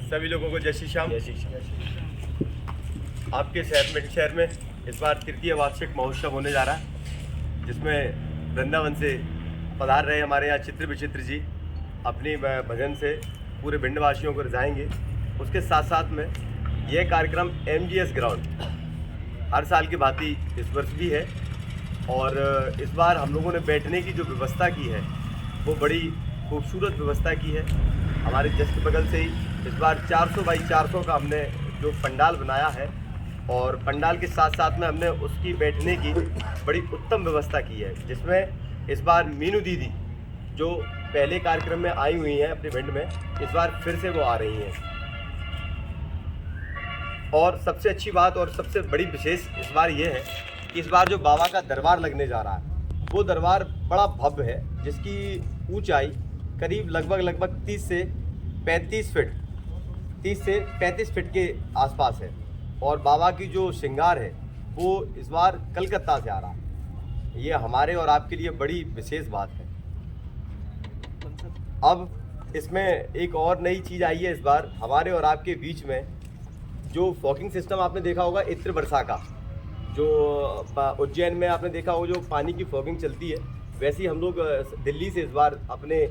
सभी लोगों को जय श्री श्याम। आपके शहर में इस बार तृतीय वार्षिक महोत्सव होने जा रहा है, जिसमें वृंदावन से पधार रहे हमारे यहाँ चित्र विचित्र जी अपनी भजन से पूरे भिंडवासियों को रिझाएंगे। उसके साथ साथ में यह कार्यक्रम MGS ग्राउंड हर साल की भांति इस वर्ष भी है, और इस बार हम लोगों ने बैठने की जो व्यवस्था की है वो बड़ी खूबसूरत व्यवस्था की है। हमारे जस्ट बगल से ही इस बार 400 बाई 400 का हमने जो पंडाल बनाया है, और पंडाल के साथ साथ में हमने उसकी बैठने की बड़ी उत्तम व्यवस्था की है, जिसमें इस बार मीनू दीदी जो पहले कार्यक्रम में आई हुई हैं अपने भिंड में, इस बार फिर से वो आ रही हैं। और सबसे अच्छी बात और सबसे बड़ी विशेष इस बार ये है कि इस बार जो बाबा का दरबार लगने जा रहा है वो दरबार बड़ा भव्य है, जिसकी ऊंचाई करीब लगभग 30 से 35 फीट के आसपास है, और बाबा की जो श्रृंगार है वो इस बार कलकत्ता से आ रहा है। ये हमारे और आपके लिए बड़ी विशेष बात है। अब इसमें एक और नई चीज़ आई है इस बार हमारे और आपके बीच में, जो फॉगिंग सिस्टम आपने देखा होगा इत्र वर्षा का, जो उज्जैन में आपने देखा होगा जो पानी की फॉगिंग चलती है, वैसे ही हम लोग दिल्ली से इस बार अपने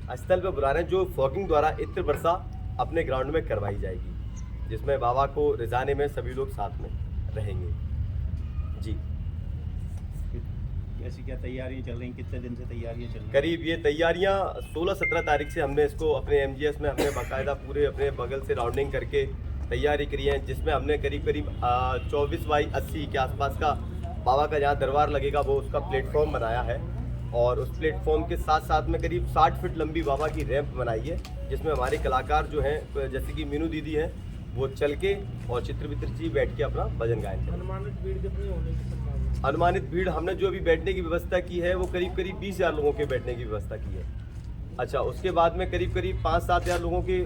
स्थल पर बुला रहे हैं, जो फॉगिंग द्वारा इत्र वर्षा अपने ग्राउंड में करवाई जाएगी, जिसमें बाबा को रिझाने में सभी लोग साथ में रहेंगे। जी, कैसी क्या तैयारियां चल रही हैं, कितने दिन से तैयारियां चल रही हैं? करीब ये तैयारियां 16-17 तारीख से हमने इसको अपने MGS में हमने बाकायदा पूरे अपने बगल से राउंडिंग करके तैयारी करी है, जिसमें हमने करीब 24 बाई 80 के आसपास का बाबा का जहाँ दरबार लगेगा वो उसका प्लेटफॉर्म बनाया है, और उस प्लेटफॉर्म के साथ साथ में करीब 60 फीट लंबी बाबा की रैंप बनाई है, जिसमें हमारे कलाकार जो हैं जैसे कि मीनू दीदी हैं वो चल के और चित्रवित्र जी बैठ के अपना भजन गायन करें। अनुमानित भीड़ हमने जो अभी बैठने की व्यवस्था की है वो करीब 20,000 लोगों के बैठने की व्यवस्था की है। अच्छा, उसके बाद में करीब 5-7 हज़ार लोगों के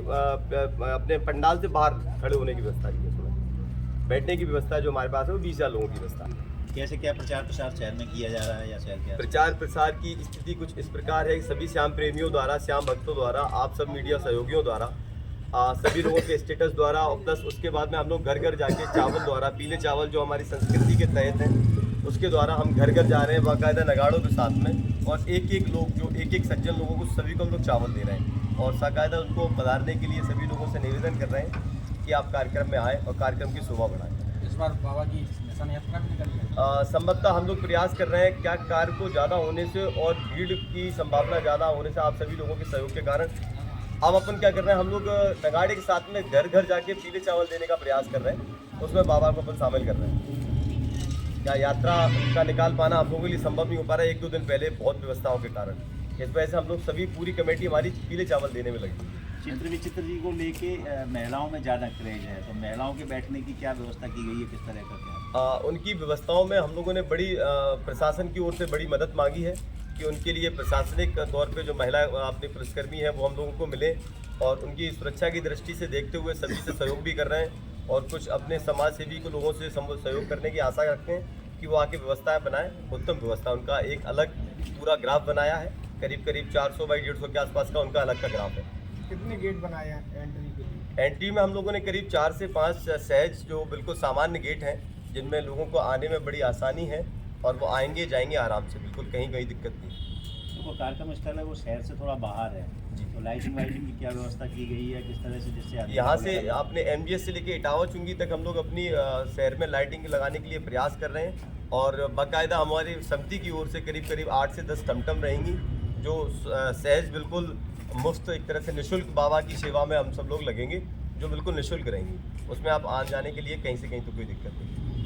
अपने पंडाल से बाहर खड़े होने की व्यवस्था की है। उसमें बैठने की व्यवस्था जो हमारे पास है वो 20,000 लोगों की व्यवस्था है। कैसे क्या प्रचार प्रसार शहर में किया जा रहा है, या शहर क्या प्रचार प्रसार की स्थिति कुछ इस प्रकार है कि सभी श्याम प्रेमियों द्वारा, श्याम भक्तों द्वारा, आप सब मीडिया सहयोगियों द्वारा, सभी लोगों के स्टेटस द्वारा, और प्लस उसके बाद में हम लोग घर घर जाके चावल द्वारा, पीले चावल जो हमारी संस्कृति के तहत हैं उसके द्वारा हम घर घर जा रहे हैं बाकायदा नगाड़ों के साथ में, और एक लोग जो एक सज्जन लोगों को सभी को हम लोग चावल दे रहे हैं, और बाकायदा उनको पधारने के लिए सभी लोगों से निवेदन कर रहे हैं कि आप कार्यक्रम में आएँ और कार्यक्रम की शोभा बढ़ाएं। इस बार बाबा की निशान यात्रा भी निकली है। संभवतः हम लोग प्रयास कर रहे हैं क्या कार्य को ज़्यादा होने से और भीड़ की संभावना ज़्यादा होने से आप सभी लोगों के सहयोग के कारण अब अपन क्या कर रहे हैं, हम लोग नगाड़े के साथ में घर घर जाके पीले चावल देने का प्रयास कर रहे हैं, उसमें बाबा को अपन शामिल कर रहे हैं। क्या यात्रा का निकाल पाना हम लोगों के लिए संभव नहीं हो पा रहा है 1-2 दिन पहले बहुत व्यवस्थाओं के कारण, इस वजह से हम लोग सभी पूरी कमेटी हमारी पीले चावल देने में लगी। चित्र विचित्र जी को लेके महिलाओं में ज़्यादा क्रेज है, तो महिलाओं के बैठने की क्या व्यवस्था की गई है, किस तरह का क्या? उनकी व्यवस्थाओं में हम लोगों ने बड़ी प्रशासन की ओर से बड़ी मदद मांगी है कि उनके लिए प्रशासनिक तौर पे जो महिला अपने पुलिसकर्मी है वो हम लोगों को मिले, और उनकी सुरक्षा की दृष्टि से देखते हुए सभी से सहयोग भी कर रहे हैं, और कुछ अपने समाज सेवी को लोगों से सहयोग करने की आशा रखते हैं कि वो आके व्यवस्थाएं बनाएं। उत्तम व्यवस्था उनका एक अलग पूरा ग्राफ बनाया है, करीब 400 बाई 150 के आसपास का उनका अलग का ग्राफ है। कितने गेट बनाए हैं एंट्री के लिए? एंट्री में हम लोगों ने करीब 4 से 5 सहज जो बिल्कुल सामान्य गेट हैं, जिनमें लोगों को आने में बड़ी आसानी है, और वो आएंगे जाएंगे आराम से, बिल्कुल कहीं दिक्कत नहीं। तो कार्यक्रम स्थल है वो शहर से थोड़ा बाहर है, तो लाइटिंग की क्या व्यवस्था की गई है, किस तरह से, जिससे यहाँ से आपने MGS से लेके इटावा चुंगी तक हम लोग अपनी शहर में लाइटिंग लगाने के लिए प्रयास कर रहे हैं, और बाकायदा हमारी समिति की ओर से करीब 8 से 10 टमटम रहेंगी, जो सहज बिल्कुल मुफ्त एक तरह से निःशुल्क बाबा की सेवा में हम सब लोग लगेंगे, जो बिल्कुल निःशुल्क रहेंगी। उसमें आप आने जाने के लिए कहीं से कहीं तो कोई दिक्कत नहीं।